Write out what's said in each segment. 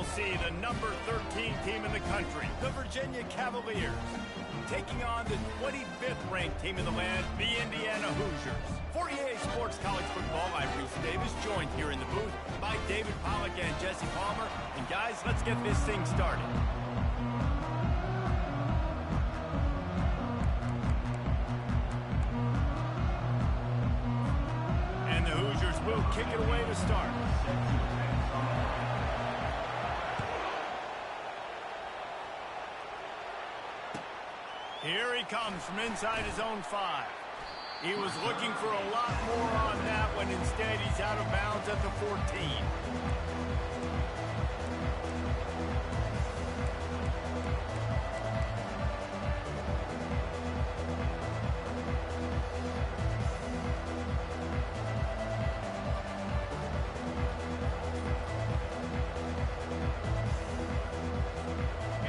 we'll see the number 13 team in the country, the Virginia Cavaliers, taking on the 25th ranked team in the land, the Indiana Hoosiers. For EA Sports College Football, I'm Reese Davis, joined here in the booth by David Pollack and Jesse Palmer. And guys, let's get this thing started. And the Hoosiers will kick it away to start. Here he comes from inside his own 5. He was looking for a lot more on that when instead he's out of bounds at the 14.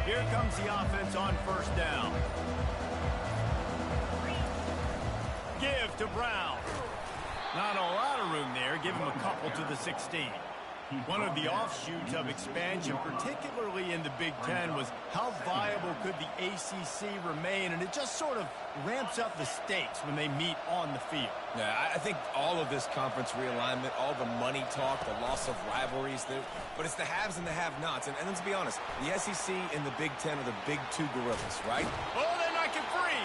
Here comes the offense on first down. Give to Brown. Not a lot of room there. Give him a couple to the 16. One of the offshoots of expansion, particularly in the Big Ten, was how viable could the ACC remain, and it just sort of ramps up the stakes when they meet on the field. Yeah, I think all of this conference realignment, all the money talk, the loss of rivalries, but it's the haves and the have-nots. And let's be honest, the SEC and the Big Ten are the big two gorillas, right? Oh, they knock it free!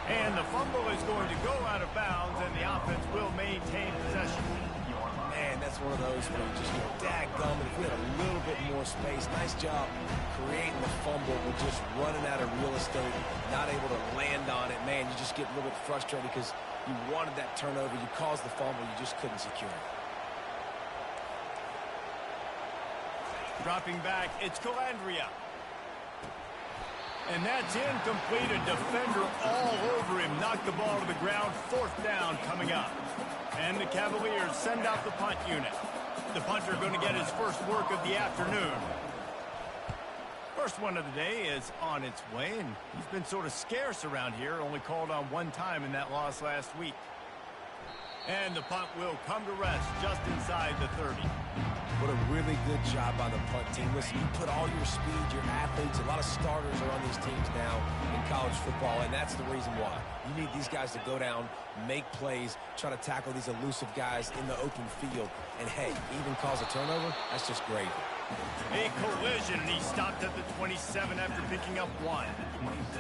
And the fumble is going to go out of bounds, and the offense will maintain possession. Man, that's one of those where you just go, dadgum, if we had a little bit more space, nice job creating the fumble. We're just running out of real estate, not able to land on it. Man, you just get a little bit frustrated because you wanted that turnover. You caused the fumble. You just couldn't secure it. Dropping back, it's Calandria. And that's incomplete. A defender all over him. Knocked the ball to the ground. 4th down coming up. And the Cavaliers send out the punt unit. The punter going to get his first work of the afternoon. First one of the day is on its way, and he's been sort of scarce around here. Only called on one time in that loss last week. And the punt will come to rest just inside the 30. What a really good job by the punt team. Listen, you put all your speed, your athletes, a lot of starters are on these teams now in college football, and that's the reason why. You need these guys to go down, make plays, try to tackle these elusive guys in the open field, and hey, even cause a turnover, that's just great. A collision, and he stopped at the 27 after picking up 1.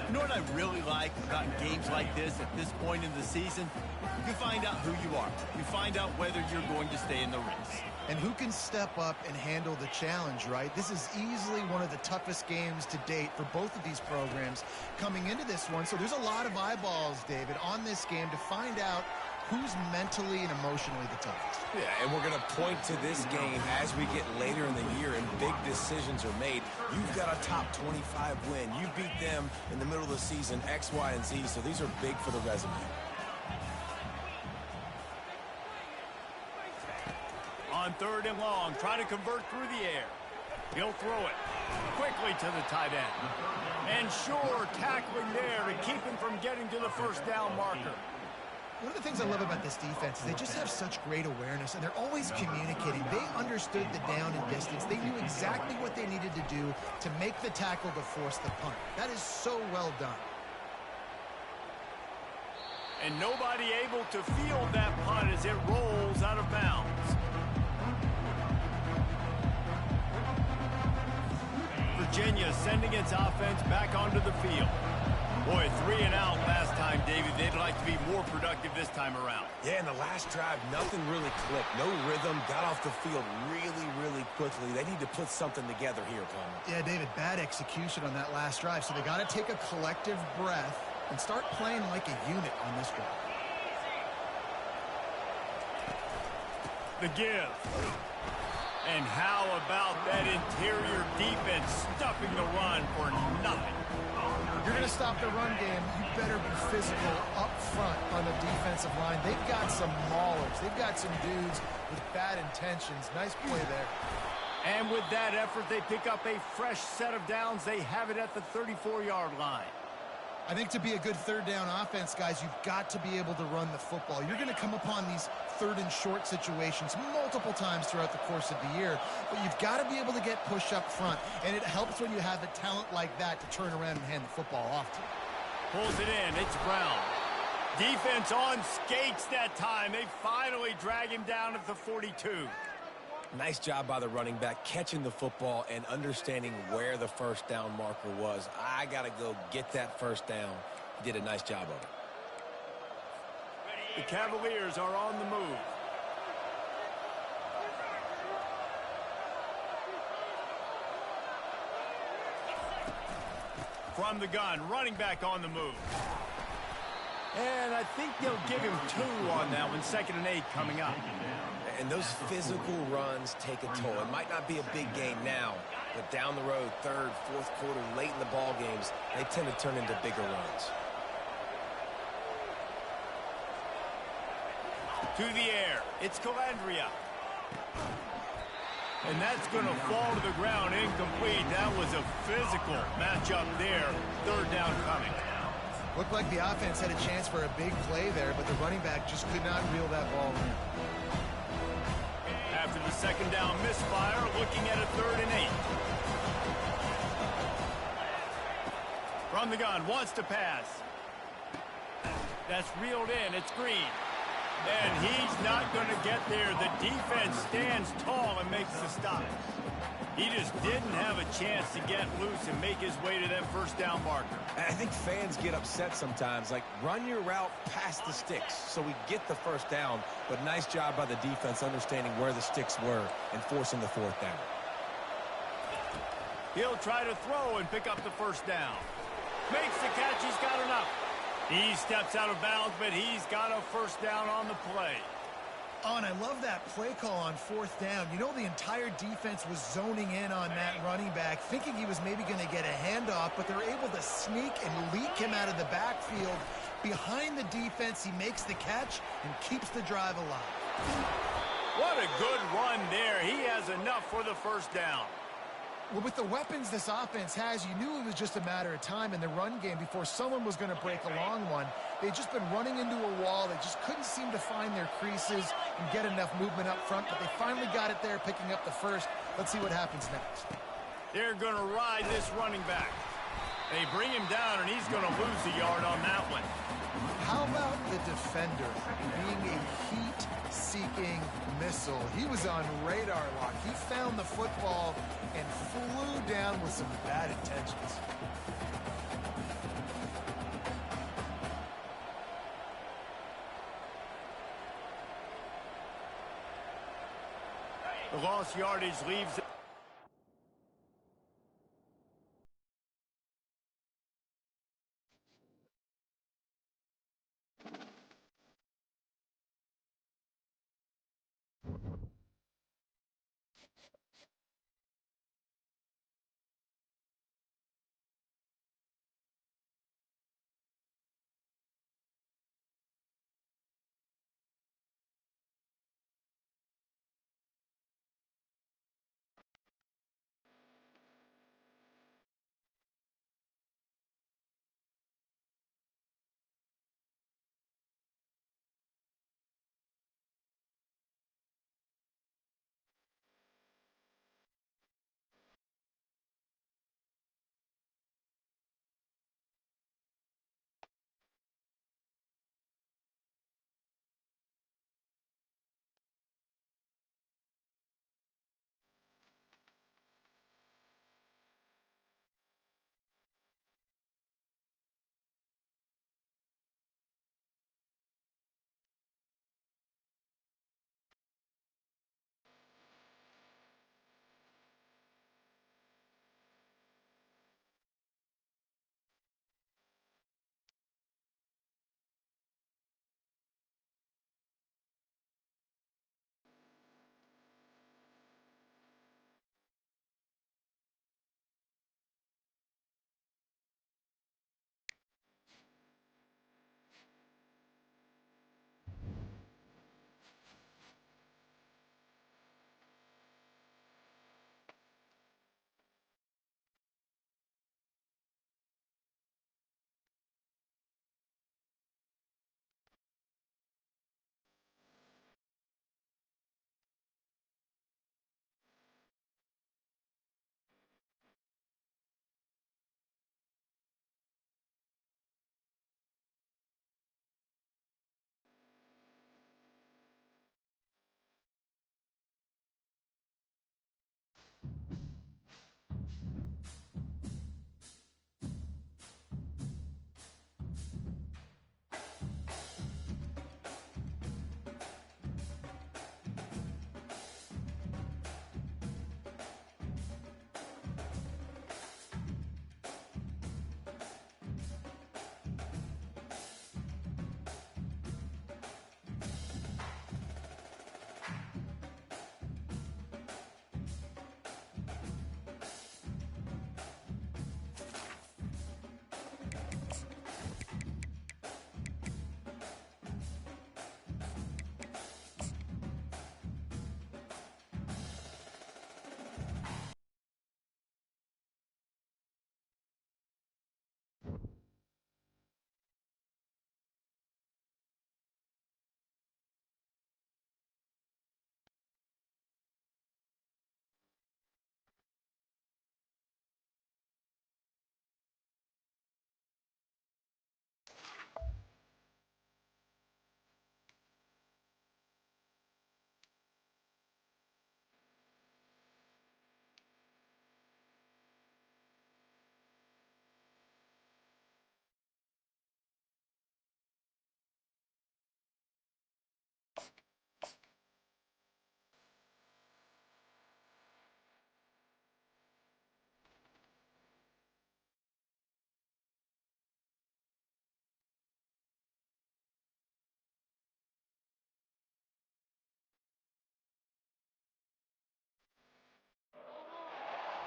You know what I really like about games like this at this point in the season? You find out who you are. You find out whether you're going to stay in the race. And who can step up and handle the challenge, right? This is easily one of the toughest games to date for both of these programs coming into this one. So there's a lot of eyeballs, David, on this game to find out who's mentally and emotionally the toughest. Yeah, and we're going to point to this game as we get later in the year and big decisions are made. You've got a top 25 win. You beat them in the middle of the season, X, Y, and Z, so these are big for the resume. On 3rd and long, trying to convert through the air. He'll throw it quickly to the tight end. And sure, tackling there to keep him from getting to the first down marker. One of the things I love about this defense is they just have such great awareness, and they're always communicating. They understood the down and distance. They knew exactly what they needed to do to make the tackle to force the punt. That is so well done. And nobody able to field that punt as it rolls out of bounds. Virginia sending its offense back onto the field. Boy, 3 and out last time, David. They'd like to be more productive this time around. Yeah, in the last drive, nothing really clicked. No rhythm, got off the field really quickly. They need to put something together here, Palmer. Yeah, David, bad execution on that last drive. So they got to take a collective breath and start playing like a unit on this drive. The give. And how about that interior defense stuffing the run for nothing? If you're going to stop the run game, you better be physical up front on the defensive line. They've got some maulers. They've got some dudes with bad intentions. Nice play there. And with that effort, they pick up a fresh set of downs. They have it at the 34-yard line. I think to be a good third down offense, guys, you've got to be able to run the football. You're going to come upon these third and short situations multiple times throughout the course of the year, but you've got to be able to get push up front, and it helps when you have a talent like that to turn around and hand the football off to. Pulls it in. It's Brown. Defense on skates that time. They finally drag him down at the 42. Nice job by the running back catching the football and understanding where the first down marker was. I got to go get that first down. He did a nice job of it. The Cavaliers are on the move. From the gun, running back on the move. And I think they'll give him 2 on that one. 2nd and 8 coming up. And those physical runs take a toll. It might not be a big game now, but down the road, 3rd, 4th quarter, late in the ball games, they tend to turn into bigger runs. To the air. It's Calandria. And that's going to fall to the ground incomplete. That was a physical matchup there. 3rd down coming. Looked like the offense had a chance for a big play there, but the running back just could not reel that ball in. After the 2nd down misfire, looking at a 3rd and 8. From the gun, wants to pass. That's reeled in. It's Green. And he's not going to get there. The defense stands tall and makes the stop. He just didn't have a chance to get loose and make his way to that first down marker. And I think fans get upset sometimes, like run your route past the sticks so we get the first down, but nice job by the defense understanding where the sticks were and forcing the 4th down. He'll try to throw and pick up the first down. Makes the catch. He's got enough. He steps out of bounds, but he's got a first down on the play. Oh, and I love that play call on 4th down. You know, the entire defense was zoning in on that running back, thinking he was maybe going to get a handoff, but they're able to sneak and leak him out of the backfield. Behind the defense, he makes the catch and keeps the drive alive. What a good run there. He has enough for the first down. Well, with the weapons this offense has, you knew it was just a matter of time in the run game before someone was going to break a long one. They'd just been running into a wall. They just couldn't seem to find their creases and get enough movement up front, but they finally got it there, picking up the first. Let's see what happens next. They're going to ride this running back. They bring him down, and he's going to lose a yard on that one. How about the defender being a heat-seeking missile? He was on radar lock. He found the football and flew down with some bad intentions. The lost yardage leaves it.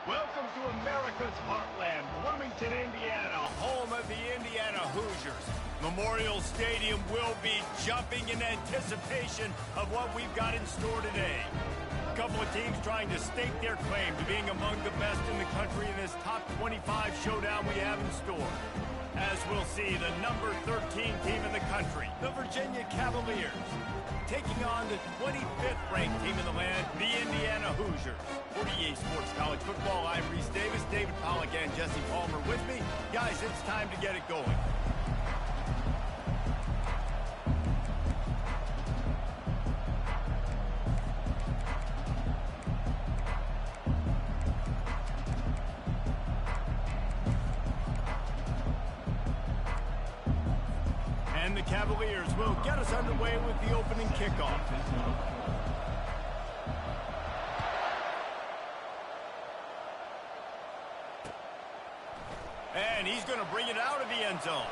Welcome to America's heartland, Bloomington, Indiana, home of the Indiana Hoosiers. Memorial Stadium will be jumping in anticipation of what we've got in store today. A couple of teams trying to stake their claim to being among the best in the country in this top 25 showdown we have in store. As we'll see, the number 13 team in the country, the Virginia Cavaliers, taking on the 25th ranked team in the land, the Indiana Hoosiers. For the EASports College Football, I'm Reese Davis, David Pollack, and Jesse Palmer with me. Guys, it's time to get it going. And the Cavaliers will get us underway with the opening kickoff. And he's going to bring it out of the end zone.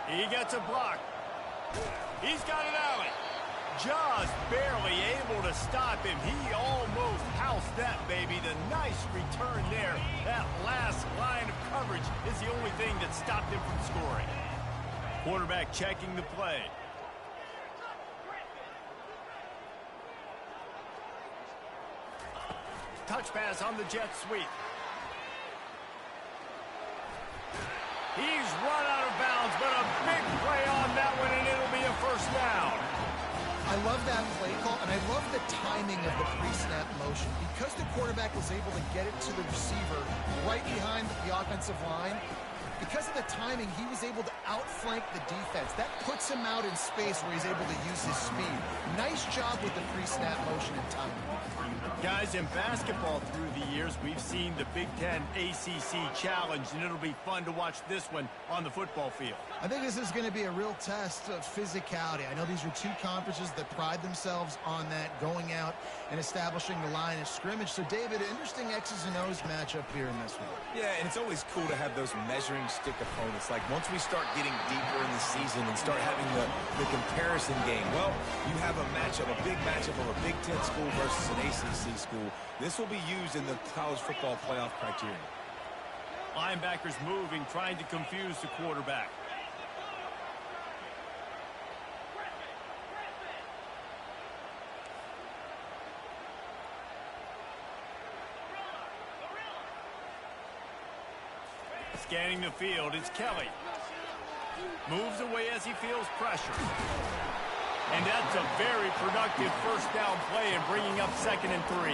He gets a block. He's got an alley. Just barely able to stop him. He almost housed that, baby. The nice return there. That last line of coverage is the only thing that stopped him from scoring. Quarterback checking the play. Touch pass on the jet sweep. He's run out of bounds, but a big play on that one, and it'll be a first down. I love that play call, and I love the timing of the pre-snap motion. Because the quarterback was able to get it to the receiver right behind the offensive line, because of the timing, he was able to outflank the defense. That puts him out in space where he's able to use his speed. Nice job with the pre-snap motion and timing. Guys, in basketball through the years, we've seen the Big Ten ACC Challenge, and it'll be fun to watch this one on the football field. I think this is going to be a real test of physicality. I know these are two conferences that pride themselves on that, going out and establishing the line of scrimmage. So, David, interesting X's and O's matchup here in this one. Yeah, and it's always cool to have those measuring stick opponents. Like, once we start getting deeper in the season and start having the comparison game, well, you have a matchup, a big matchup of a Big Ten school versus an ACC school. This will be used in the college football playoff criteria. Linebackers moving, trying to confuse the quarterback. Scanning the field, it's Kelly. Moves away as he feels pressure. And that's a very productive first down play and bringing up 2nd and 3.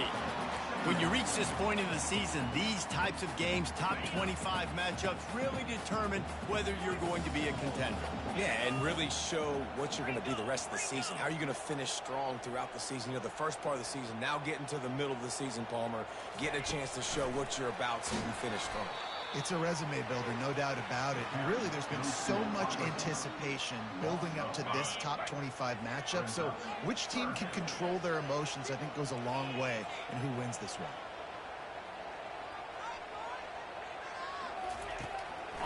When you reach this point in the season, these types of games, top 25 matchups, really determine whether you're going to be a contender. Yeah, and really show what you're going to be the rest of the season. How are you going to finish strong throughout the season? You know, the first part of the season, now getting to the middle of the season, Palmer, getting a chance to show what you're about so you can finish strong. It's a resume builder, no doubt about it. And really, there's been so much anticipation building up to this top 25 matchup. So which team can control their emotions, I think, goes a long way in who wins this one.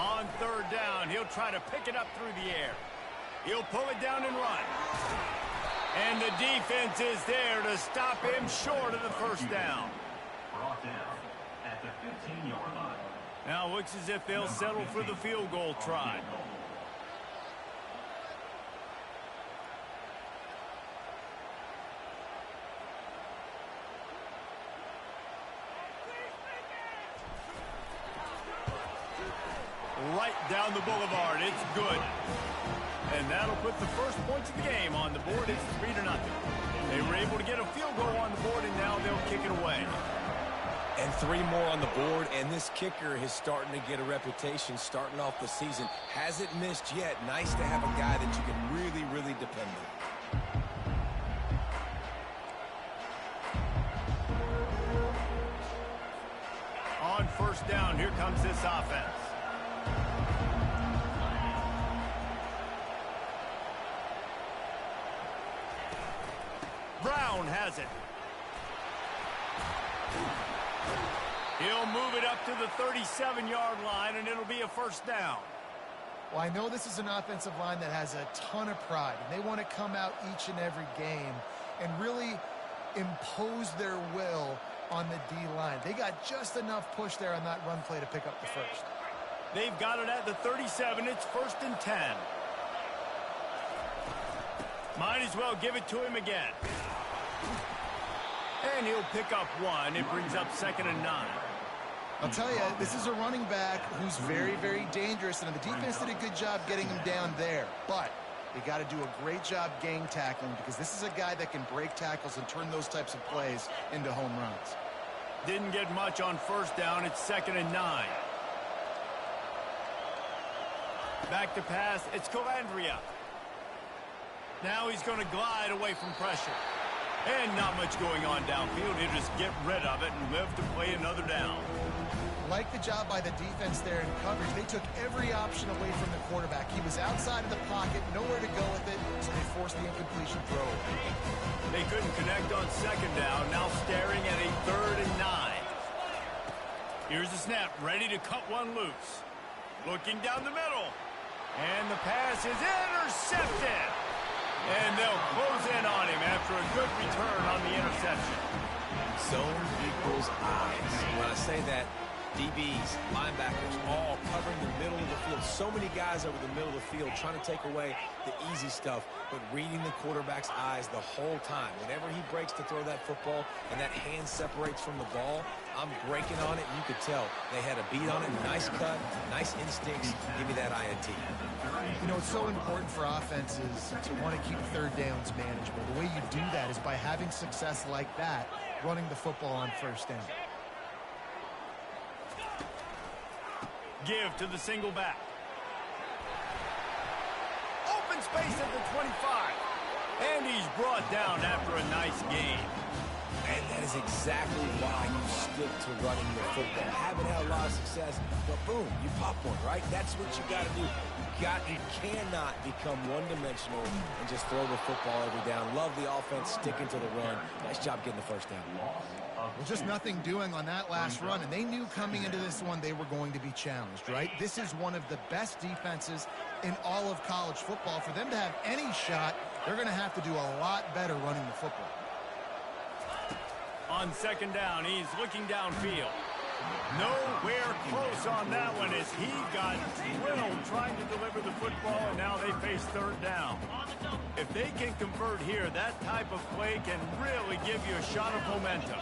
On 3rd down, he'll try to pick it up through the air. He'll pull it down and run. And the defense is there to stop him short of the first down. Brought down at the 15-yard line. Now looks as if they'll settle for the field goal try. Right down the boulevard. It's good. And that'll put the first points of the game on the board. It's 3-0. They were able to get a field goal on the board, and now they'll kick it away. And 3 more on the board, and this kicker is starting to get a reputation starting off the season. Hasn't missed yet. Nice to have a guy that you can really, really depend on. On 1st down, here comes this offense. Brown has it. He'll move it up to the 37-yard line, and it'll be a first down. Well, I know this is an offensive line that has a ton of pride, and they want to come out each and every game and really impose their will on the D-line. They got just enough push there on that run play to pick up the first. They've got it at the 37. It's 1st and 10. Might as well give it to him again. And he'll pick up one. It brings up 2nd and 9. I'll tell you, this is a running back who's very, very dangerous, and the defense did a good job getting him down there. But they got to do a great job gang tackling, because this is a guy that can break tackles and turn those types of plays into home runs. Didn't get much on 1st down. It's 2nd and 9. Back to pass. It's Cavaliers. Now he's going to glide away from pressure. And not much going on downfield. He'll just get rid of it and live to play another down. Like the job by the defense there in coverage. They took every option away from the quarterback. He was outside of the pocket, nowhere to go with it, so they forced the incompletion throw. They couldn't connect on 2nd down. Now staring at a 3rd and 9. Here's the snap, ready to cut one loose. Looking down the middle. And the pass is intercepted. And they'll close in on him after a good return on the interception. Zone equals eyes. When I say that, DBs, linebackers, all covering the middle of the field. So many guys over the middle of the field trying to take away the easy stuff, but reading the quarterback's eyes the whole time. Whenever he breaks to throw that football and that hand separates from the ball, I'm breaking on it, and you could tell they had a beat on it. Nice cut, nice instincts. Give me that INT. You know, it's so important for offenses to want to keep 3rd downs manageable. The way you do that is by having success like that, running the football on 1st down. Give to the single back. Open space at the 25. And he's brought down after a nice gain. And that is exactly why you stick to running the football. Haven't had a lot of success, but boom, you pop one, right? That's what you got to do. You cannot become one-dimensional and just throw the football every down. Love the offense sticking to the run. Nice job getting the 1st down. Well, just nothing doing on that last run, and they knew coming into this one they were going to be challenged, right? This is one of the best defenses in all of college football. For them to have any shot, they're going to have to do a lot better running the football. On 2nd down, he's looking downfield. Nowhere close on that one as he got drilled trying to deliver the football, and now they face 3rd down. If they can convert here, that type of play can really give you a shot of momentum.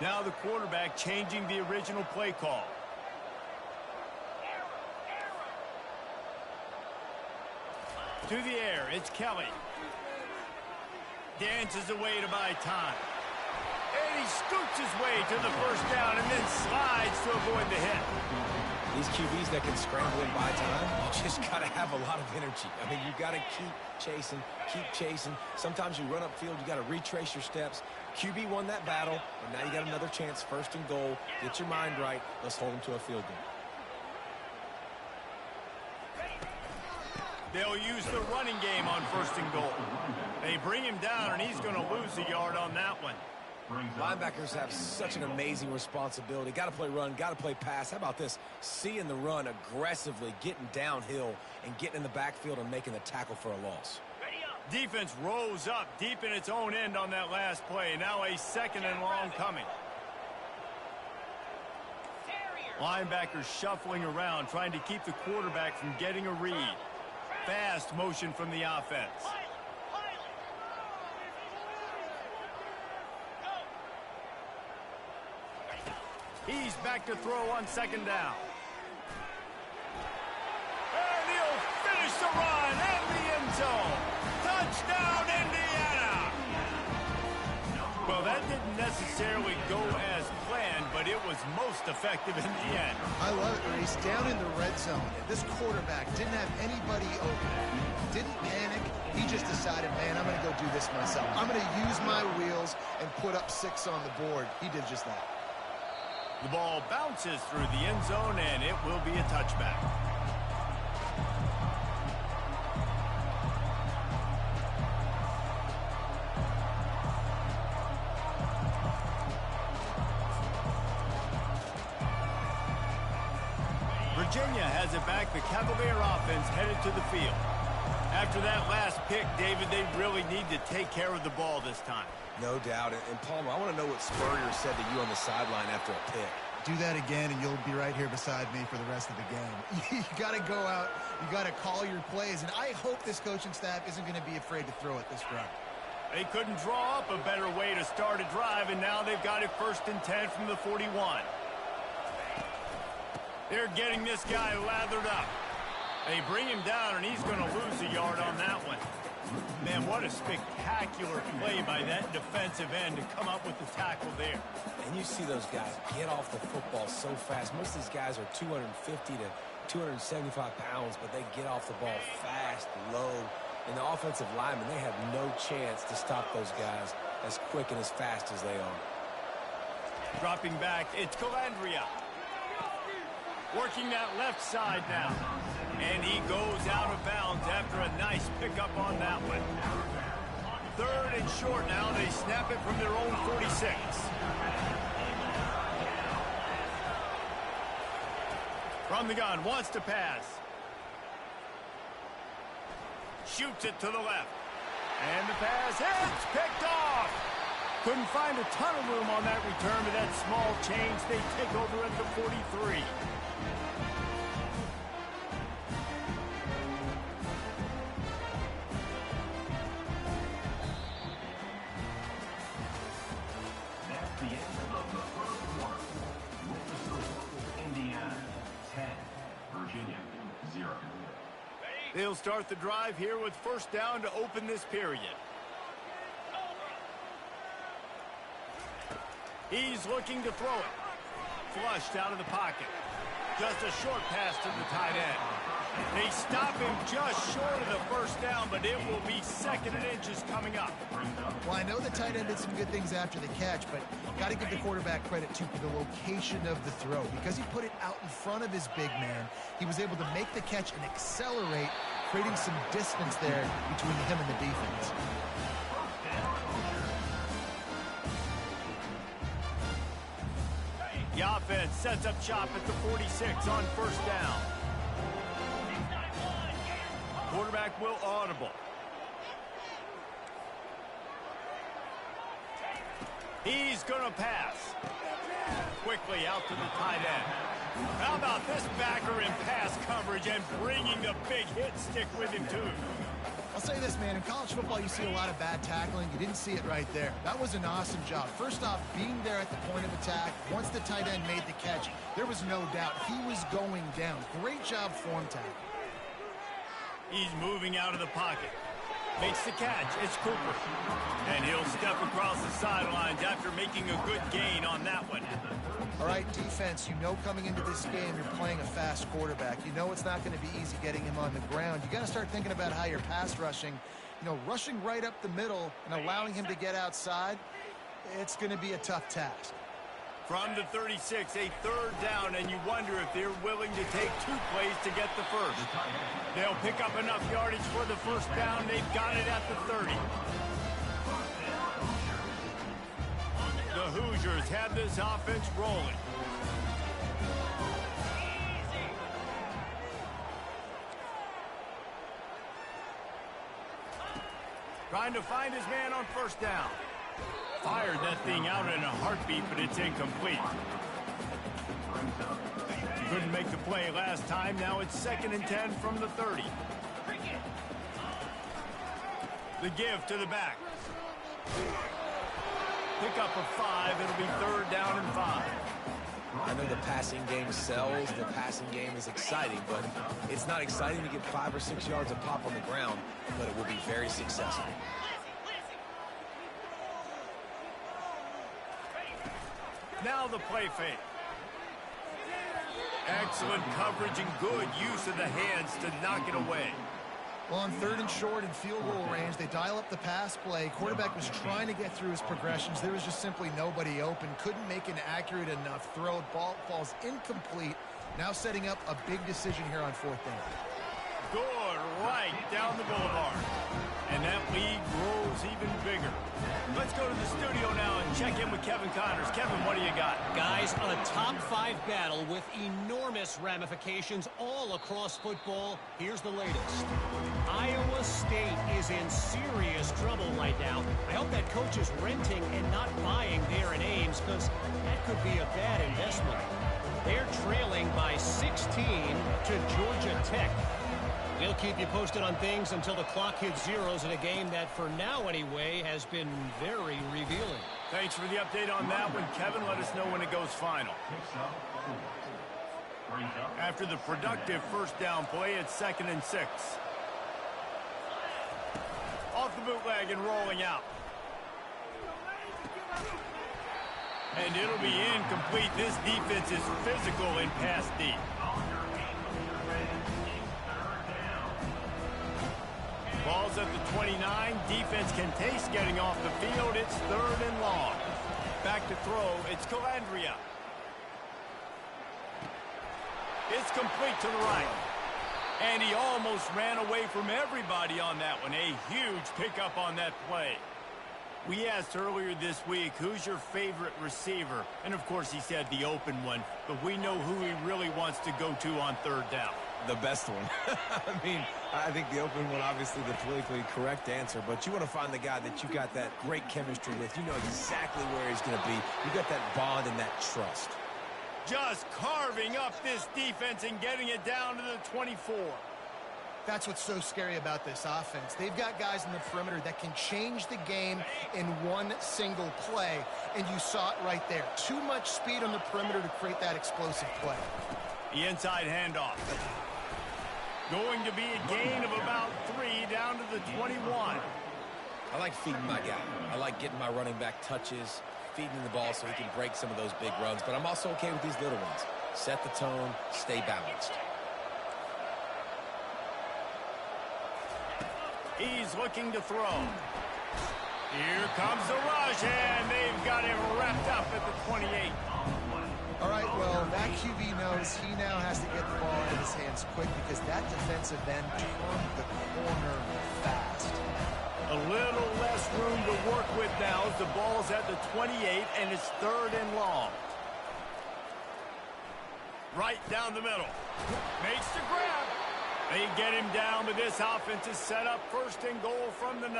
Now the quarterback changing the original play call. To the air, it's Kelly. Dances away to buy time. And he scoots his way to the 1st down and then slides to avoid the hit. These QBs that can scramble and buy time, you just got to have a lot of energy. I mean, you got to keep chasing, keep chasing. Sometimes you run upfield, you got to retrace your steps. QB won that battle, and now you got another chance, 1st and goal. Get your mind right. Let's hold them to a field goal. They'll use the running game on 1st and goal. They bring him down, and he's going to lose a yard on that one. Linebackers have such an amazing responsibility. Got to play run, got to play pass. How about this? Seeing the run aggressively, getting downhill, and getting in the backfield and making the tackle for a loss. Defense rose up deep in its own end on that last play. Now a 2nd and long coming. Linebackers shuffling around, trying to keep the quarterback from getting a read. Fast motion from the offense. He's back to throw on 2nd down. And he'll finish the run in the end zone. Touchdown, Indiana! Well, that didn't necessarily go as planned, but it was most effective in the end. I love it, Reese. Down in the red zone, this quarterback didn't have anybody open. Didn't panic. He just decided, man, I'm going to go do this myself. I'm going to use my wheels and put up 6 on the board. He did just that. The ball bounces through the end zone, and it will be a touchback. Virginia has it back. The Cavalier offense headed to the field. After that last pick, David, they really need to take care of the ball this time. No doubt. And Palmer, I want to know what Spurrier said to you on the sideline after a pick. Do that again, and you'll be right here beside me for the rest of the game. You got to go out. You got to call your plays. And I hope this coaching staff isn't going to be afraid to throw it this route. They couldn't draw up a better way to start a drive, and now they've got it 1st and 10 from the 41. They're getting this guy lathered up. They bring him down, and he's going to lose a yard on that one. Man, what a spectacular play by that defensive end to come up with the tackle there. And you see those guys get off the football so fast. Most of these guys are 250 to 275 pounds, but they get off the ball fast, low. And the offensive linemen, they have no chance to stop those guys as quick and as fast as they are. Dropping back, it's Calandria. Working that left side now. And he goes out of bounds after a nice pickup on that one. 3rd and short now. They snap it from their own 46. From the gun, wants to pass. Shoots it to the left. And the pass hits, picked off. Couldn't find a ton of room on that return, but that small change, they take over at the 43. They'll start the drive here with 1st down to open this period. He's looking to throw it. Flushed out of the pocket. Just a short pass to the tight end. They stop him just short of the 1st down, but it will be 2nd and inches coming up. Well, I know the tight end did some good things after the catch, but got to give the quarterback credit, too, for the location of the throw. Because he put it out in front of his big man, he was able to make the catch and accelerate, creating some distance there between him and the defense. The offense sets up shop at the 46 on 1st down. Quarterback will audible. He's going to pass. Quickly out to the tight end. How about this backer in pass coverage and bringing the big hit stick with him, too? I'll say this, man. In college football, you see a lot of bad tackling. You didn't see it right there. That was an awesome job. First off, being there at the point of attack. Once the tight end made the catch, there was no doubt he was going down. Great job form tackle. He's moving out of the pocket. Makes the catch. It's Cooper. And he'll step across the sidelines after making a good gain on that one. All right, defense, you know coming into this game you're playing a fast quarterback. You know it's not going to be easy getting him on the ground. You got to start thinking about how you're pass rushing. You know, rushing right up the middle and allowing him to get outside, it's going to be a tough task. From the 36, a 3rd down, and you wonder if they're willing to take 2 plays to get the 1st. They'll pick up enough yardage for the 1st down. They've got it at the 30. The Hoosiers have this offense rolling. Trying to find his man on 1st down. Fired that thing out in a heartbeat, but it's incomplete. Couldn't make the play last time. Now it's 2nd and 10 from the 30. The give to the back. Pick up of 5. It'll be 3rd down and 5. I know the passing game sells. The passing game is exciting, but it's not exciting to get 5 or 6 yards of pop on the ground, but it will be very successful. Now the play fake. Excellent coverage and good use of the hands to knock it away. Well, on 3rd and short and field goal range, they dial up the pass play. Quarterback was trying to get through his progressions. There was just simply nobody open. Couldn't make an accurate enough throw. Ball falls incomplete. Now setting up a big decision here on 4th down. Scored right down the boulevard. And that lead grows even bigger. Let's go to the studio now and check in with Kevin Connors. Kevin, what do you got? Guys, a top-5 battle with enormous ramifications all across football. Here's the latest. Iowa State is in serious trouble right now. I hope that coach is renting and not buying there in Ames, because that could be a bad investment. They're trailing by 16 to Georgia Tech. We'll keep you posted on things until the clock hits zeros in a game that, for now anyway, has been very revealing. Thanks for the update on that one, Kevin. Let us know when it goes final. After the productive first down play, it's 2nd and 6. Off the bootleg and rolling out. And it'll be incomplete. This defense is physical in pass deep. Ball's at the 29. Defense can taste getting off the field. It's 3rd and long. Back to throw. It's Calandria. It's complete to the right. And he almost ran away from everybody on that one. A huge pickup on that play. We asked earlier this week, who's your favorite receiver? And, of course, he said the open one. But we know who he really wants to go to on 3rd down. The best one. I mean, I think the open one, obviously the politically correct answer, but you want to find the guy that you got that great chemistry with. You know exactly where he's going to be. You got that bond and that trust. Just carving up this defense and getting it down to the 24. That's what's so scary about this offense. They've got guys in the perimeter that can change the game in one single play, and you saw it right there. Too much speed on the perimeter to create that explosive play. The inside handoff. Going to be a gain of about 3 down to the 21. I like feeding my guy. I like getting my running back touches, feeding the ball so he can break some of those big runs, but I'm also okay with these little ones. Set the tone, stay balanced. He's looking to throw. Here comes the rush, and they've got him wrapped up at the 28. All right, well, that QB knows he now has to get the ball into his hands quick because that defensive end turned the corner fast. A little less room to work with now as the ball's at the 28, and it's 3rd and long. Right down the middle. Makes the grab. They get him down, but this offense is set up 1st and goal from the 9.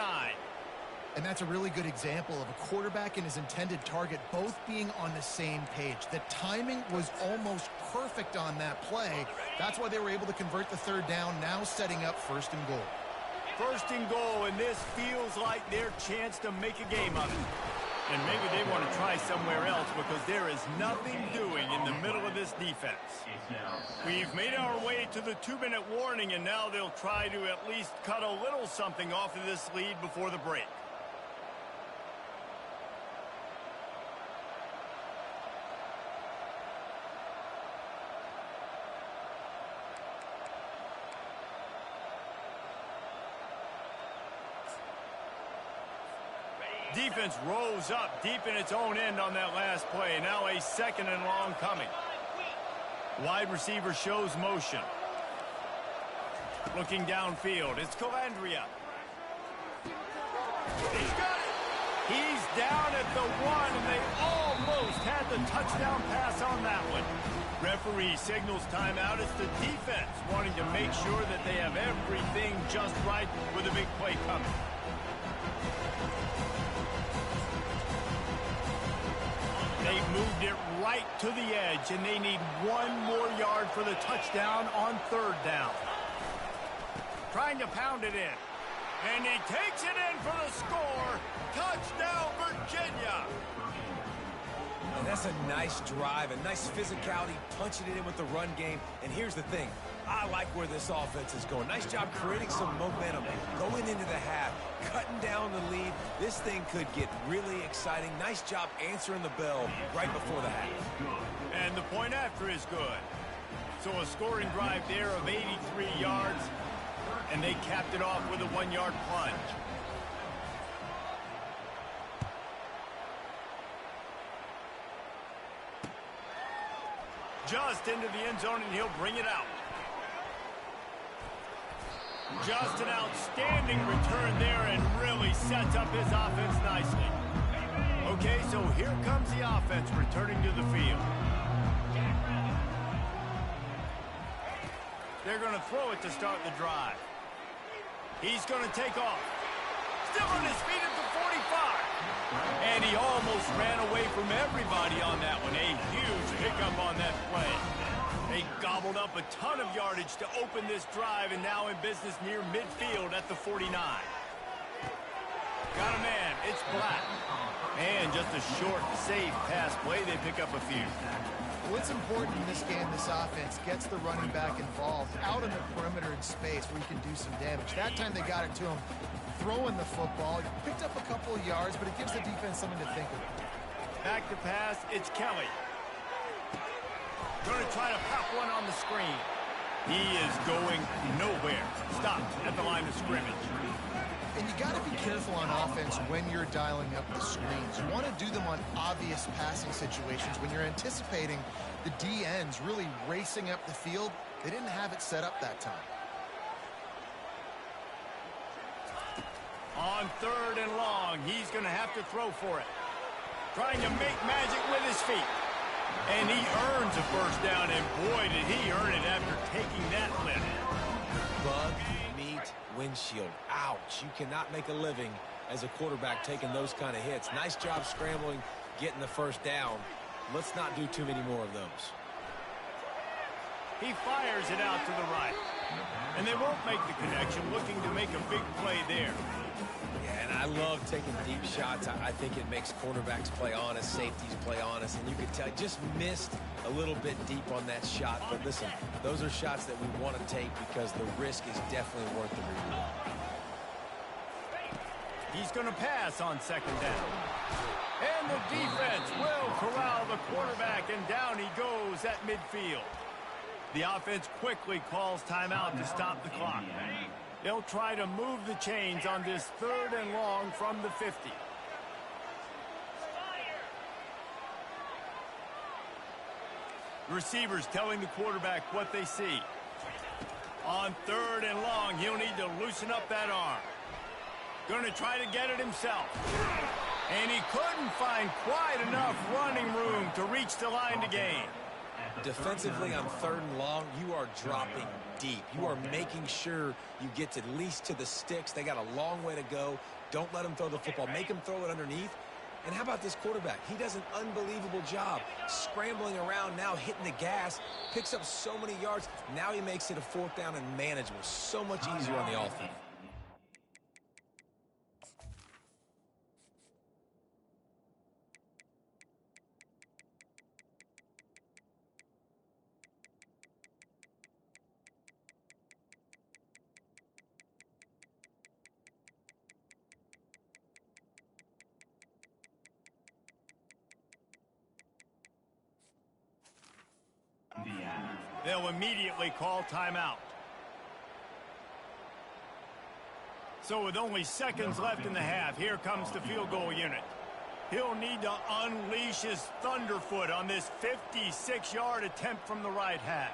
And that's a really good example of a quarterback and his intended target both being on the same page. The timing was almost perfect on that play. That's why they were able to convert the 3rd down, now setting up 1st and goal. 1st and goal, and this feels like their chance to make a game of it. And maybe they want to try somewhere else because there is nothing doing in the middle of this defense. We've made our way to the 2-minute warning, and now they'll try to at least cut a little something off of this lead before the break. Defense rose up deep in its own end on that last play. Now a 2nd and long coming. Wide receiver shows motion. Looking downfield. It's Calandria. He's got it. He's down at the 1, and they almost had the touchdown pass on that one. Referee signals timeout. It's the defense wanting to make sure that they have everything just right with a big play coming. They've moved it right to the edge, and they need 1 more yard for the touchdown on 3rd down. Trying to pound it in. And he takes it in for the score. Touchdown, Virginia. And that's a nice drive, a nice physicality, punching it in with the run game. And here's the thing. I like where this offense is going. Nice job creating some momentum, going into the half, cutting down the lead. This thing could get really exciting. Nice job answering the bell right before the half. And the point after is good. So a scoring drive there of 83 yards, and they capped it off with a 1-yard plunge. Just into the end zone, and he'll bring it out. Just an outstanding return there and really sets up his offense nicely. Okay, so here comes the offense returning to the field. They're going to throw it to start the drive. He's going to take off. Still on his feet at the 45. And he almost ran away from everybody on that one. A huge pickup on that play. They gobbled up a ton of yardage to open this drive, and now in business near midfield at the 49. Got a man. It's Black. And just a short, safe pass play. They pick up a few. What's important in this game, this offense gets the running back involved out in the perimeter in space where he can do some damage. That time they got it to him throwing the football. He picked up a couple of yards, but it gives the defense something to think about. Back to pass. It's Kelly. Going to try to pop one on the screen. He is going nowhere. Stopped at the line of scrimmage. And you got to be careful on offense when you're dialing up the screens. You want to do them on obvious passing situations. When you're anticipating the D ends really racing up the field, they didn't have it set up that time. On 3rd and long, he's going to have to throw for it. Trying to make magic with his feet. And he earns a first down, and boy, did he earn it after taking that lift. Bug meat windshield. Ouch. You cannot make a living as a quarterback taking those kind of hits. Nice job scrambling, getting the first down. Let's not do too many more of those. He fires it out to the right. And they won't make the connection, looking to make a big play there. Yeah, and I love taking deep shots. I think it makes cornerbacks play honest, safeties play honest, and you could tell just missed a little bit deep on that shot. But listen, those are shots that we want to take because the risk is definitely worth the reward. He's going to pass on 2nd down. And the defense will corral the quarterback, and down he goes at midfield. The offense quickly calls timeout to stop the clock. They'll try to move the chains on this 3rd and long from the 50. The receivers telling the quarterback what they see. On 3rd and long, he'll need to loosen up that arm. Going to try to get it himself. And he couldn't find quite enough running room to reach the line to gain. Defensively on 3rd and long, you are dropping deep. You are making sure you get at least to the sticks. They got a long way to go. Don't let them throw the football. Make them throw it underneath. And how about this quarterback? He does an unbelievable job scrambling around, now hitting the gas, picks up so many yards. Now he makes it a 4th down and manageable. So much easier on the offense. They'll immediately call timeout. So with only seconds left in the half, here comes the field goal unit. He'll need to unleash his thunderfoot on this 56-yard attempt from the right hash.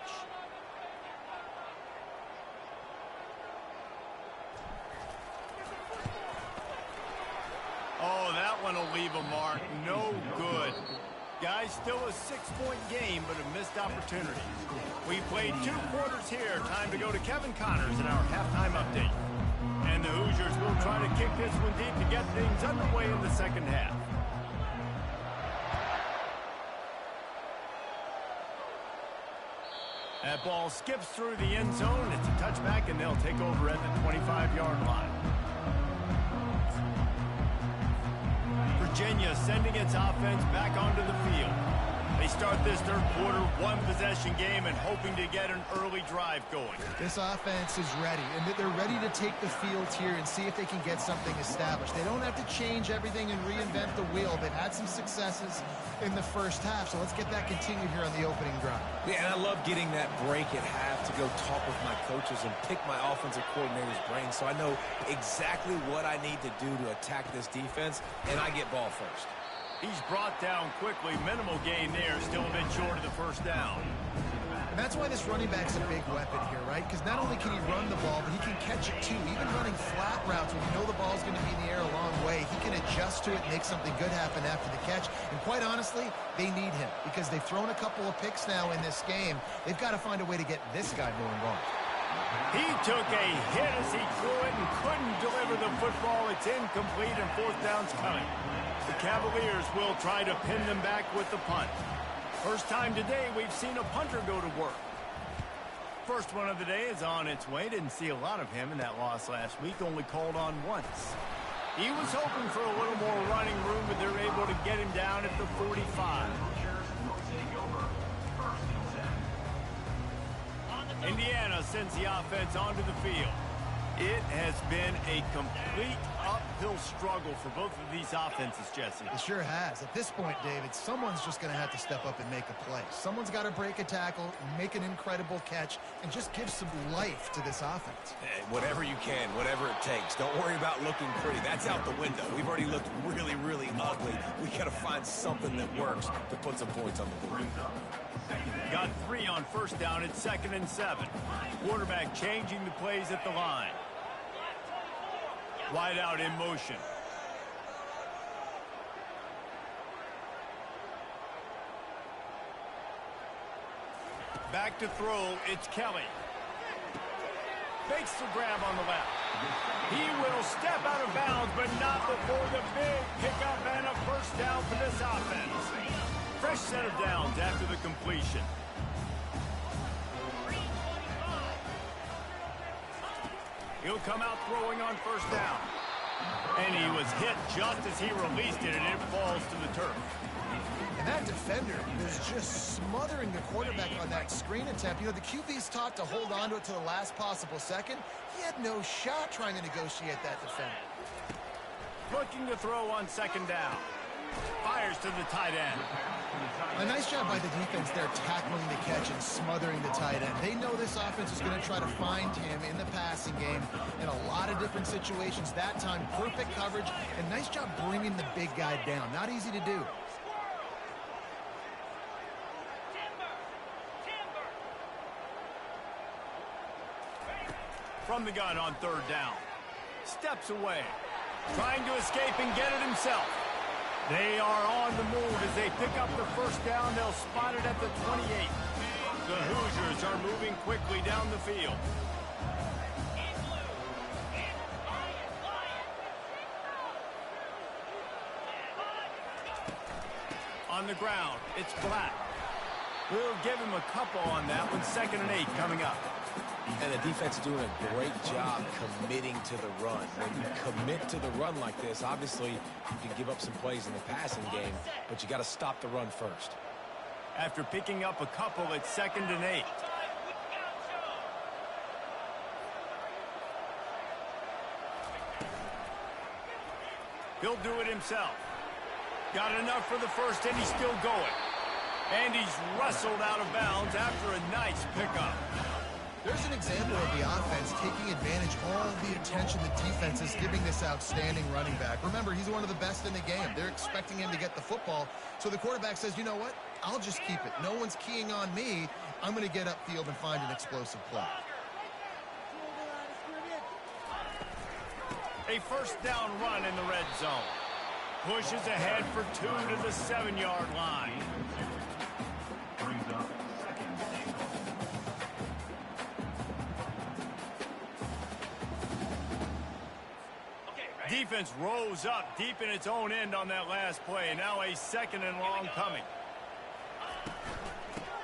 Oh, that one will leave a mark. No good. Guys, still a 6-point game, but a missed opportunity. We played 2 quarters here. Time to go to Kevin Connors in our halftime update. And the Hoosiers will try to kick this one deep to get things underway in the 2nd half. That ball skips through the end zone. It's a touchback, and they'll take over at the 25-yard line. Virginia sending its offense back onto the field. They start this 3rd quarter, 1-possession game, and hoping to get an early drive going. This offense is ready, and they're ready to take the field here and see if they can get something established. They don't have to change everything and reinvent the wheel. They've had some successes in the 1st half, so let's get that continued here on the opening drive. Yeah, and I love getting that break at half to go talk with my coaches and pick my offensive coordinator's brain so I know exactly what I need to do to attack this defense, and I get ball first. He's brought down quickly. Minimal gain there. Still a bit short of the 1st down. That's why this running back's a big weapon here, right? Because not only can he run the ball, but he can catch it too. Even running flat routes when you know the ball's going to be in the air a long way, he can adjust to it and make something good happen after the catch. And quite honestly, they need him because they've thrown a couple of picks now in this game. They've got to find a way to get this guy more involved. He took a hit as he threw it and couldn't deliver the football. It's incomplete and fourth down's coming. The Cavaliers will try to pin them back with the punt. First time today we've seen a punter go to work. First one of the day is on its way. Didn't see a lot of him in that loss last week. Only called on once. He was hoping for a little more running room, but they're able to get him down at the 45. Indiana sends the offense onto the field. It has been a complete uphill struggle for both of these offenses, Jesse. It sure has. At this point, David, someone's just going to have to step up and make a play. Someone's got to break a tackle, make an incredible catch, and just give some life to this offense. Hey, whatever you can, whatever it takes. Don't worry about looking pretty. That's out the window. We've already looked really, really ugly. We got to find something that works to put some points on the board. Got 3 on first down. It's 2nd and 7. Quarterback changing the plays at the line. Wide out in motion. Back to throw. It's Kelly. Fakes the grab on the left. He will step out of bounds, but not before the big pickup and a first down for this offense. Fresh set of downs after the completion. He'll come out throwing on first down. And he was hit just as he released it, and it falls to the turf. And that defender was just smothering the quarterback on that screen attempt. You know, the QB's taught to hold on to it to the last possible second. He had no shot trying to negotiate that defender. Looking to throw on 2nd down. Fires to the tight end. A nice job by the defense there tackling the catch and smothering the tight end. They know this offense is going to try to find him in the passing game in a lot of different situations. That time, perfect coverage, and nice job bringing the big guy down. Not easy to do. From the gun on 3rd down. Steps away. Trying to escape and get it himself. They are on the move as they pick up the first down. They'll spot it at the 28. The Hoosiers are moving quickly down the field. On the ground, it's Black. We'll give him a couple on that one. 2nd and 8 coming up. And the defense is doing a great job committing to the run. When you commit to the run like this, obviously you can give up some plays in the passing game, but you got to stop the run first. After picking up a couple, it's 2nd and 8. He'll do it himself. Got enough for the first, and he's still going. And he's wrestled out of bounds after a nice pickup. There's an example of the offense taking advantage of all the attention the defense is giving this outstanding running back. Remember, he's one of the best in the game. They're expecting him to get the football. So the quarterback says, you know what? I'll just keep it. No one's keying on me. I'm going to get upfield and find an explosive play. A first down run in the red zone. Pushes ahead for 2 to the 7-yard line. Brings up 2nd. Defense rose up deep in its own end on that last play. Now a 2nd and long coming.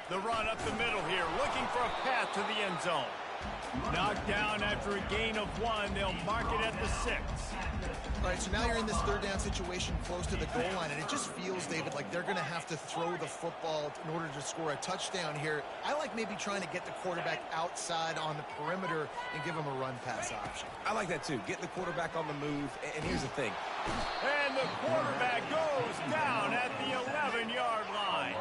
The run up the middle here, looking for a path to the end zone. Knocked down after a gain of 1. They'll mark it at the 6. All right, so now you're in this 3rd down situation close to the goal line, and it just feels, David, like they're going to have to throw the football in order to score a touchdown here. I like maybe trying to get the quarterback outside on the perimeter and give him a run-pass option. I like that too. Get the quarterback on the move, and here's the thing. And the quarterback goes down at the 11-yard line.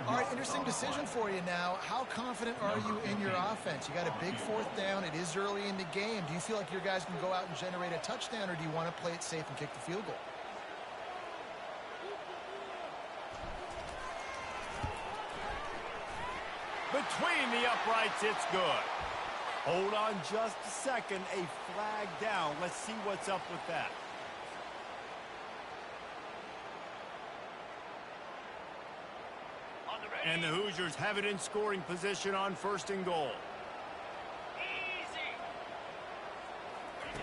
All right, interesting decision for you now. How confident are you in your offense? You got a big 4th down. It is early in the game. Do you feel like your guys can go out and generate a touchdown, or do you want to play it safe and kick the field goal? Between the uprights, it's good. Hold on just a second. A flag down. Let's see what's up with that. And the Hoosiers have it in scoring position on 1st and goal.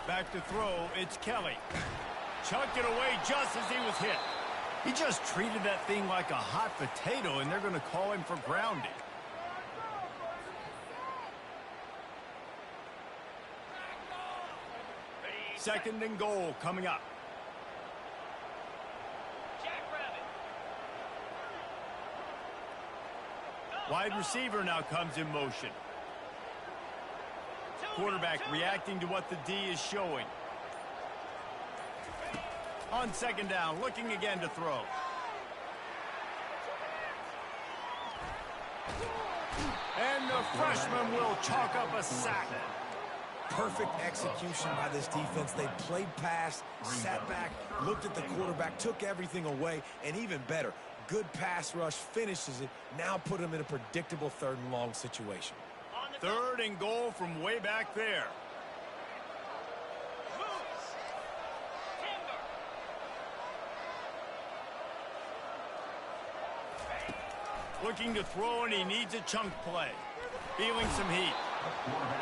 Back to throw, it's Kelly. Chucked it away just as he was hit. He just treated that thing like a hot potato, and they're going to call him for grounding. Second and goal coming up. Wide receiver now comes in motion. Quarterback reacting to what the D is showing. On 2nd down, looking again to throw. And the freshman will chalk up a sack. Perfect execution by this defense. They played pass, sat back, looked at the quarterback, took everything away, and even better, good pass rush, finishes it, now put them in a predictable 3rd and long situation. 3rd and goal from way back there. Looking to throw, and he needs a chunk play. Feeling some heat.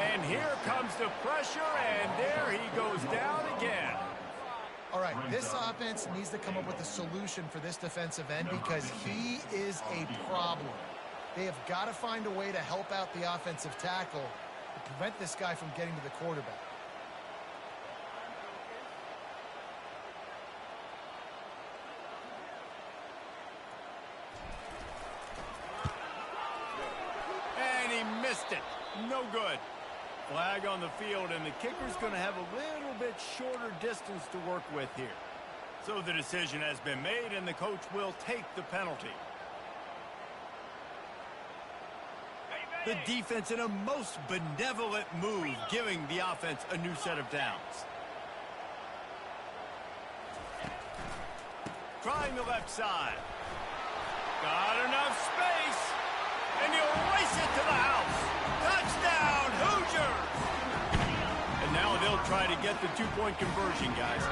And here comes the pressure, and there he goes down again. All right, this offense needs to come up with a solution for this defensive end because he is a problem. They have got to find a way to help out the offensive tackle to prevent this guy from getting to the quarterback. And he missed it. No good. Flag on the field, and the kicker's going to have a little bit shorter distance to work with here. So the decision has been made, and the coach will take the penalty. The defense in a most benevolent move, giving the offense a new set of downs. Trying the left side. Got enough space. And he'll race it to the house. Touchdown, Hoosiers! And now they'll try to get the 2-point conversion, guys.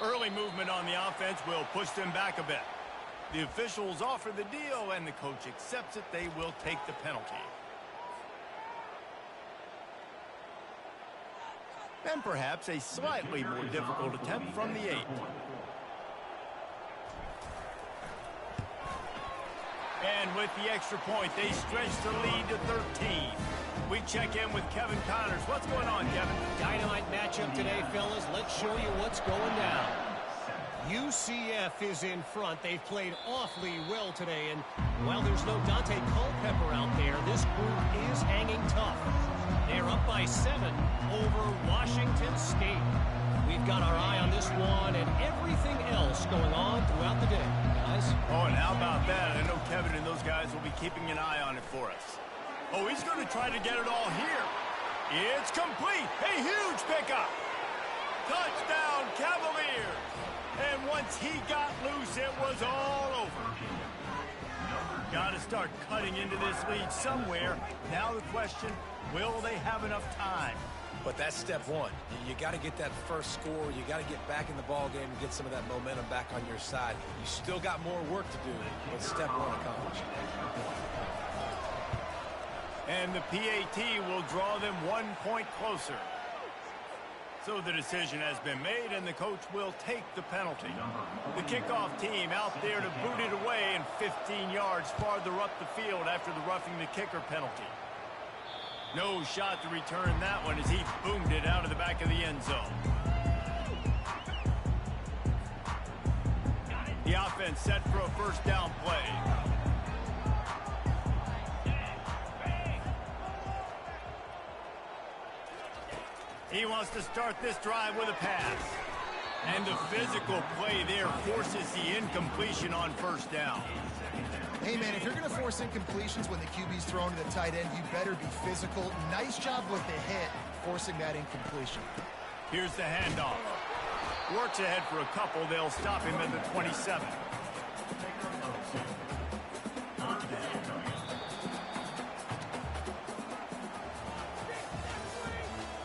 Early movement on the offense will push them back a bit. The officials offer the deal, and the coach accepts it. They will take the penalty. And perhaps a slightly more difficult attempt from the 8. And with the extra point, they stretch the lead to 13. We check in with Kevin Connors. What's going on, Kevin? Dynamite matchup today, fellas. Let's show you what's going down. UCF is in front. They've played awfully well today. And while there's no Dante Culpepper out there, this group is hanging tough. They're up by 7 over Washington State. We've got our eye on this one and everything else going on throughout the day, guys. Oh, and how about that? I know Kevin and those guys will be keeping an eye on it for us. Oh, he's going to try to get it all here. It's complete. A huge pickup. Touchdown, Cavaliers. And once he got loose, it was all over. Got to start cutting into this lead somewhere. Now the question, will they have enough time? But that's step one. You got to get that first score. You got to get back in the ball game and get some of that momentum back on your side. You still got more work to do, but step one accomplished. And the PAT will draw them 1 point closer. So the decision has been made, and the coach will take the penalty. The kickoff team out there to boot it away and 15 yards farther up the field after the roughing the kicker penalty. No shot to return that one as he boomed it out of the back of the end zone. The offense set for a first down play. He wants to start this drive with a pass. And the physical play there forces the incompletion on first down. Hey, man, if you're going to force incompletions when the QB's thrown to the tight end, you better be physical. Nice job with the hit, forcing that incompletion. Here's the handoff. Works ahead for a couple. They'll stop him at the 27.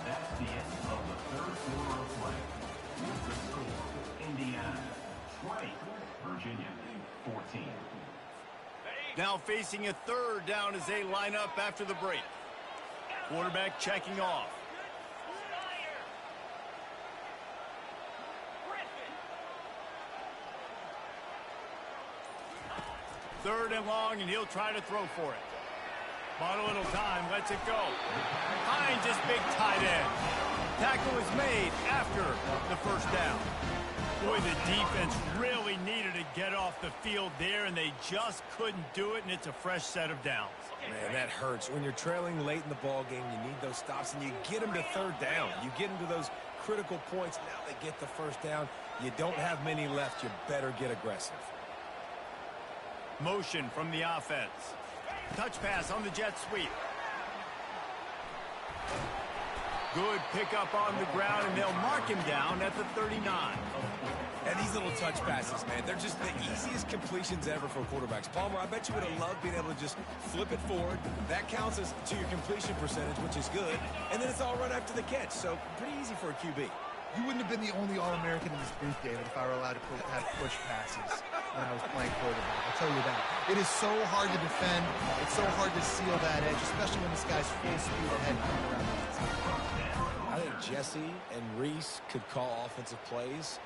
That's the end of the third quarter of play. The score, Indiana 20, Virginia 14. Now facing a third down as they line up after the break. Quarterback checking off. Third and long, and he'll try to throw for it. Bought a little time, lets it go. Finds his big tight end. Tackle is made after the first down. Boy, the defense really needed to get off the field there, and they just couldn't do it, and it's a fresh set of downs. Man, that hurts. When you're trailing late in the ball game, you need those stops, and you get them to third down. You get them to those critical points. Now they get the first down. You don't have many left. You better get aggressive. Motion from the offense. Touch pass on the jet sweep. Good pickup on the ground, and they'll mark him down at the 39. And these little touch passes, man, they're just the easiest completions ever for quarterbacks. Palmer, I bet you would have loved being able to just flip it forward. That counts as to your completion percentage, which is good. And then it's all right after the catch, so pretty easy for a QB. You wouldn't have been the only All-American in this booth, David, if I were allowed to have push passes when I was playing quarterback. I'll tell you that. It is so hard to defend. It's so hard to seal that edge, especially when this guy's full speed ahead coming around the outside. I think Jesse and Reese could call offensive plays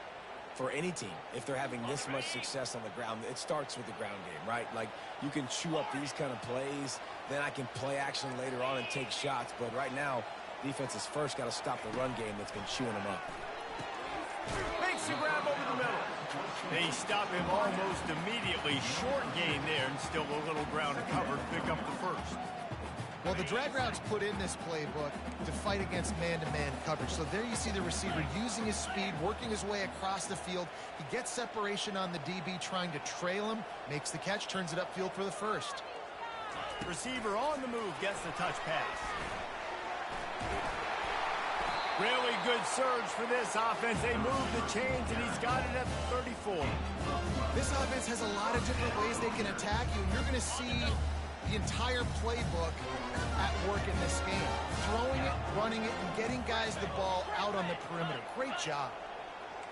for any team if they're having this much success on the ground. It starts with the ground game, right? Like, you can chew up these kind of plays, then I can play action later on and take shots. But right now, defense has first got to stop the run game that's been chewing them up. Makes the grab over the middle. They stop him almost immediately. Short gain there, and still a little ground to cover to pick up the first. Well, the drag routes put in this playbook to fight against man-to-man coverage. So there you see the receiver using his speed, working his way across the field. He gets separation on the DB, trying to trail him, makes the catch, turns it upfield for the first. Receiver on the move, gets the touch pass. Really good surge for this offense. They move the chains, and he's got it at the 34. This offense has a lot of different ways they can attack you, and you're going to see the entire playbook at work in this game. Throwing it, running it, and getting guys the ball out on the perimeter. Great job.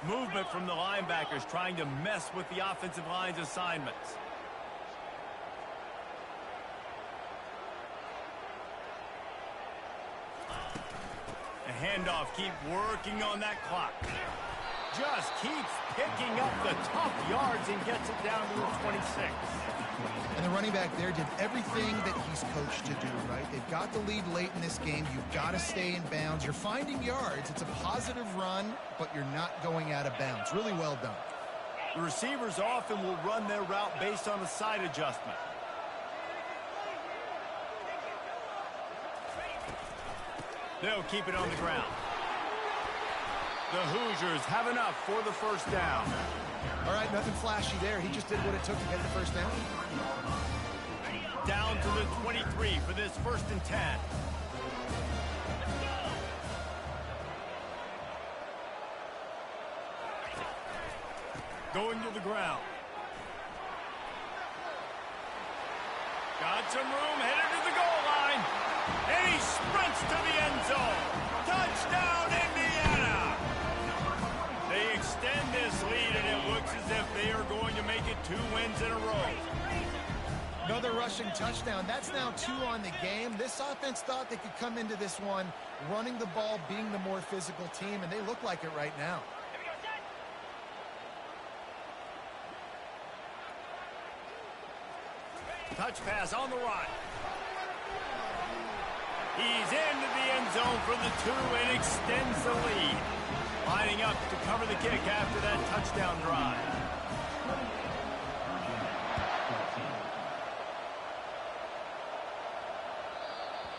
Movement from the linebackers trying to mess with the offensive line's assignments. The handoff, keep working on that clock. Just keeps picking up the tough yards and gets it down to the 26. And the running back there did everything that he's coached to do, right? They've got the lead late in this game. You've got to stay in bounds. You're finding yards. It's a positive run, but you're not going out of bounds. Really well done. The receivers often will run their route based on a side adjustment. They'll keep it on the ground. The Hoosiers have enough for the first down. All right, nothing flashy there. He just did what it took to get the first down. Down to the 23 for this 1st and 10. Going to the ground. Got some room, headed to the goal line. And he sprints to the end zone. Touchdown, Indiana! They extend this lead, and it looks as if they are going to make it 2 wins in a row. Another rushing touchdown. That's now 2 on the game. This offense thought they could come into this one running the ball, being the more physical team, and they look like it right now. Touch pass on the right. He's into the end zone for the 2 and extends the lead. Lining up to cover the kick after that touchdown drive.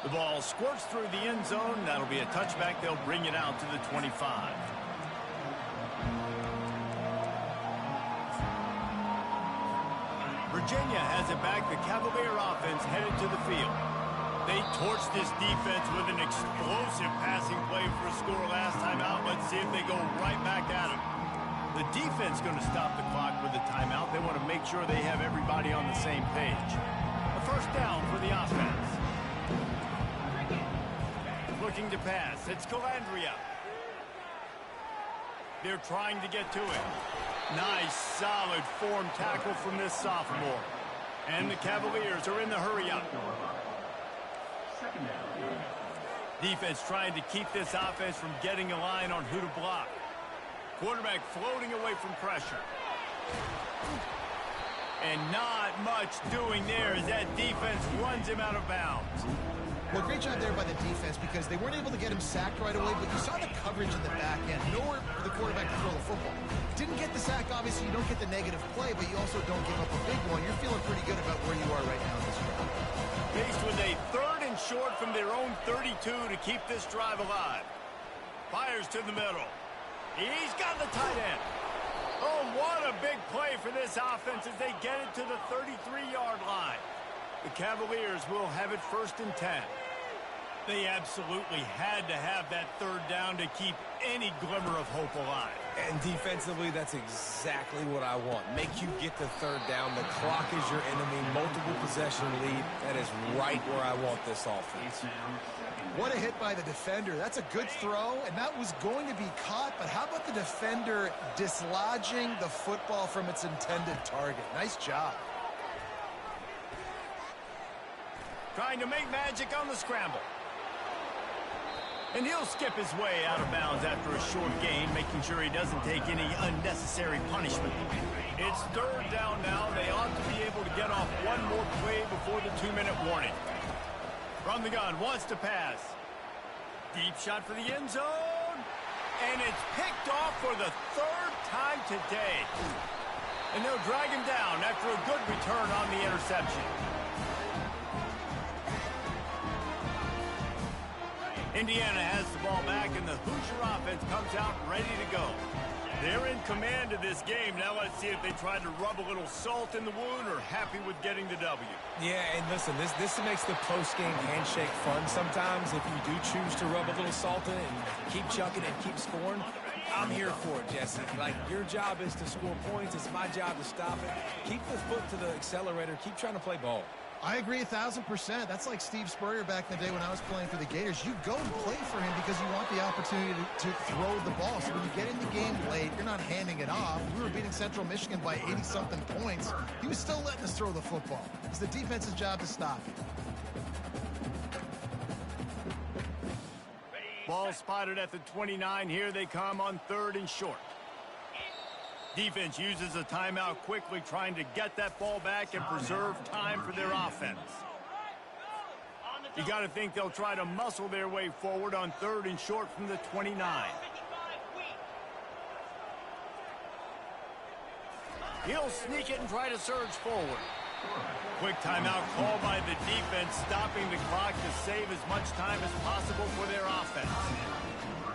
The ball squirts through the end zone. That'll be a touchback. They'll bring it out to the 25. Virginia has it back. The Cavalier offense headed to the field. They torched this defense with an explosive passing play for a score last time out. Let's see if they go right back at it. The defense going to stop the clock with a timeout. They want to make sure they have everybody on the same page. A first down for the offense. Looking to pass. It's Calandria. They're trying to get to it. Nice, solid form tackle from this sophomore. And the Cavaliers are in the hurry-up. Defense trying to keep this offense from getting a line on who to block. Quarterback floating away from pressure. And not much doing there as that defense runs him out of bounds. Well, great job there by the defense because they weren't able to get him sacked right away, but you saw the coverage in the back end. Nowhere for the quarterback to throw the football. Didn't get the sack, obviously. You don't get the negative play, but you also don't give up a big one. You're feeling pretty good about where you are right now in this drive. Faced with a 3rd and short from their own 32 to keep this drive alive. Fires to the middle. He's got the tight end. Oh, what a big play for this offense as they get it to the 33-yard line. The Cavaliers will have it 1st and 10. They absolutely had to have that 3rd down to keep any glimmer of hope alive. And defensively, that's exactly what I want. Make you get the 3rd down. The clock is your enemy. Multiple possession lead. That is right where I want this offense. What a hit by the defender. That's a good throw, and that was going to be caught. But how about the defender dislodging the football from its intended target? Nice job. Trying to make magic on the scramble. And he'll skip his way out of bounds after a short gain, making sure he doesn't take any unnecessary punishment. It's 3rd down now. They ought to be able to get off one more play before the 2-minute warning. From the gun, wants to pass. Deep shot for the end zone. And it's picked off for the 3rd time today. And they'll drag him down after a good return on the interception. Indiana has the ball back, and the Hoosier offense comes out ready to go. They're in command of this game. Now let's see if they try to rub a little salt in the wound or happy with getting the W. Yeah, and listen, this makes the post-game handshake fun sometimes. If you do choose to rub a little salt in it and keep chucking and keep scoring, I'm here for it, Jesse. Like, your job is to score points. It's my job to stop it. Keep the foot to the accelerator. Keep trying to play ball. I agree 1,000%. That's like Steve Spurrier back in the day when I was playing for the Gators. You go and play for him because you want the opportunity to throw the ball. So when you get in the game late, you're not handing it off. We were beating Central Michigan by 80-something points. He was still letting us throw the football. It's the defense's job to stop it. Ball spotted at the 29. Here they come on 3rd and short. Defense uses a timeout quickly, trying to get that ball back and preserve time for their offense. You got to think they'll try to muscle their way forward on 3rd and short from the 29. He'll sneak it and try to surge forward. Quick timeout called by the defense, stopping the clock to save as much time as possible for their offense.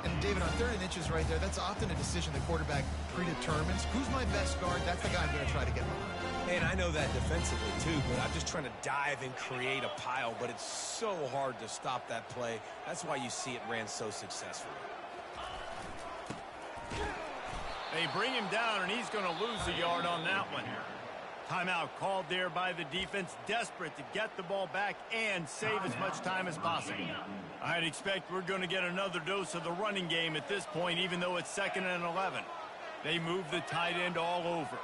And David, on 3rd and inches right there, that's often a decision the quarterback predetermines. Who's my best guard? That's the guy I'm going to try to get behind. And I know that defensively, too, but I'm just trying to dive and create a pile, but it's so hard to stop that play. That's why you see it ran so successfully. They bring him down, and he's going to lose a yard on that one. Timeout called there by the defense, desperate to get the ball back and save as much time as possible. I'd expect we're going to get another dose of the running game at this point, even though it's 2nd and 11. They move the tight end all over.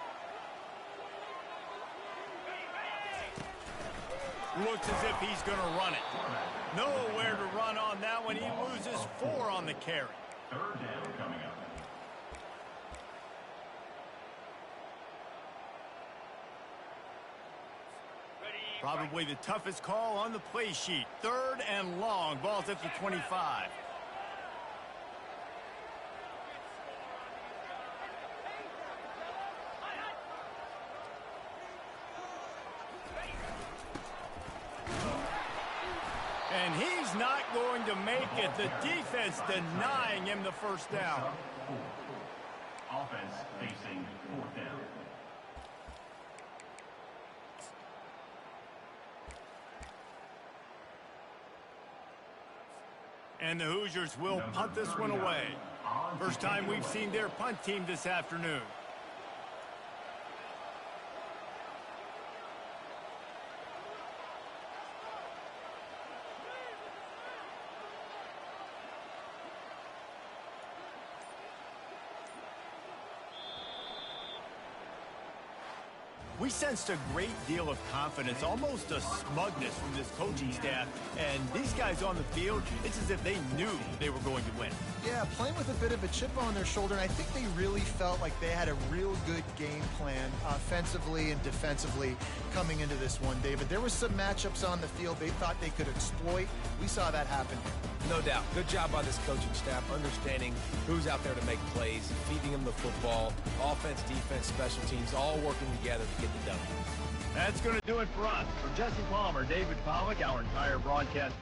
Looks as if he's going to run it. Nowhere to run on that one. He loses 4 on the carry. 3rd down coming up. Probably the toughest call on the play sheet. 3rd and long. Ball's at the 25. And he's not going to make it. The defense denying him the 1st down. Offense facing 4th down. And the Hoosiers will punt this one away. First time we've seen their punt team this afternoon. We sensed a great deal of confidence, almost a smugness from this coaching staff. And these guys on the field, it's as if they knew they were going to win. Yeah, playing with a bit of a chip on their shoulder, and I think they really felt like they had a real good game plan offensively and defensively coming into this one, David. There were some matchups on the field they thought they could exploit. We saw that happen. No doubt. Good job by this coaching staff, understanding who's out there to make plays, feeding them the football, offense, defense, special teams, all working together to get the W. That's going to do it for us. For Jesse Palmer, David Pollack, our entire broadcast